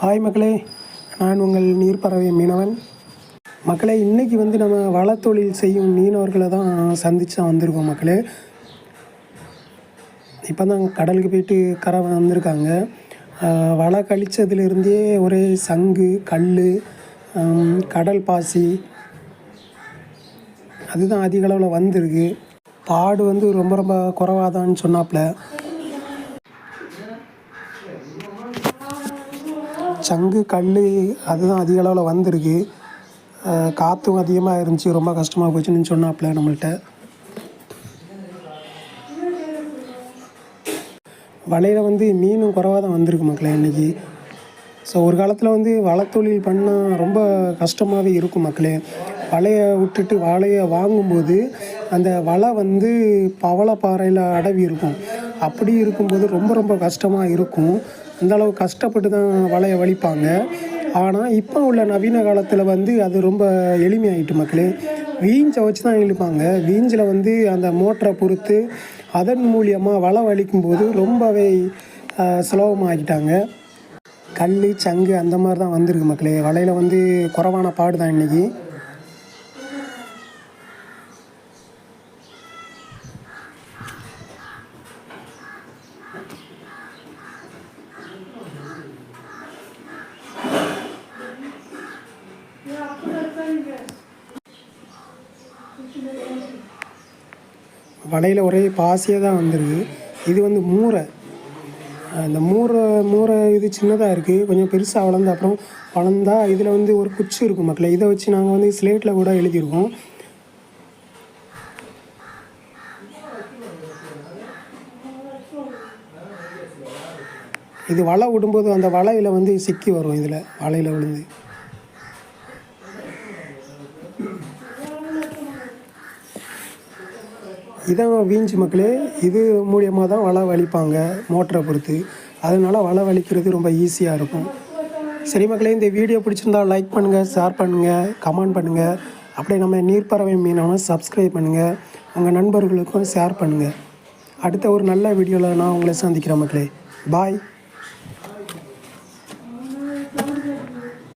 Hi மக்களே, நான் உங்கள் நீர்ப்பறவை மீனவன். மக்களே, இன்றைக்கி நம்ம வளத்தொழில் செய்யும் மீனவர்களை தான் சந்தித்து வந்திருக்கோம். மக்களே, இப்போ தான் கடலுக்கு போயிட்டு கரை வந்திருக்காங்க. வலை கழிச்சதுலேருந்தே ஒரே சங்கு, கல், கடல் பாசி அதுதான் அதிக அளவில் வந்திருக்கு. பாடு ரொம்ப ரொம்ப குறைவாதான்னு சொன்னாப்புல. சங்கு, கல் அதுதான் அதிக அளவில் வந்திருக்கு. காற்றும் அதிகமாக இருந்துச்சு, ரொம்ப கஷ்டமாக போச்சுன்னு சொன்னாப்புல நம்மள்கிட்ட. வலையில் மீனும் குறைவாக தான் வந்திருக்கு மக்களே இன்றைக்கி. ஸோ ஒரு காலத்தில் வலைத்தொழில் பண்ணால் ரொம்ப கஷ்டமாகவே இருக்கும் மக்களே. வலையை விட்டுட்டு வலையை வாங்கும்போது அந்த வலை பவளப்பாறையில் அடவி இருக்கும். அப்படி இருக்கும்போது ரொம்ப ரொம்ப கஷ்டமாக இருக்கும். அந்தளவு கஷ்டப்பட்டு தான் வலையை வலிப்பாங்க. ஆனால் இப்போ உள்ள நவீன காலத்தில் அது ரொம்ப எளிமையாகிட்டு மக்களே. வீஞ்சை வச்சு தான் இழுப்பாங்க. வீஞ்சில் அந்த மோட்டரை பொறுத்து அதன் மூலியமாக வலை வலிக்கும்போது ரொம்பவே சுலபமாகிட்டாங்க. கல், சங்கு அந்த மாதிரி தான் வந்திருக்கு மக்களே. வலையில் குறைவான பாடு தான் இன்றைக்கி. வலையில் ஒரே பாசியாக தான் வந்திருக்கு. இது மூரை. இந்த மூரை இது சின்னதாக இருக்குது. கொஞ்சம் பெருசாக வளர்ந்து அப்புறம் வளர்ந்தால் இதில் ஒரு குச்சி இருக்கும் மக்களே. இதை வச்சு நாங்கள் ஸ்லேட்டில் கூட எழுதியிருக்கோம். இது வலை விடும்போது அந்த வலையில் சிக்கி வரும். இதில் வலையில் விழுந்து இதான் வீஞ்சு மக்களே. இது மூலியமாக தான் வலை வலிப்பாங்க மோட்டரை பொறுத்து. அதனால் வலை வலிக்கிறது ரொம்ப ஈஸியாக இருக்கும். சரி மக்களே, இந்த வீடியோ பிடிச்சிருந்தால் லைக் பண்ணுங்கள், ஷேர் பண்ணுங்கள், கமெண்ட் பண்ணுங்கள். அப்படியே நம்ம நீர்ப்பறவை மீனவனை சப்ஸ்கிரைப் பண்ணுங்கள். உங்கள் நண்பர்களுக்கும் ஷேர் பண்ணுங்கள். அடுத்த ஒரு நல்ல வீடியோவில் நான் உங்களை சந்திக்கிறேன் மக்களே. பாய்.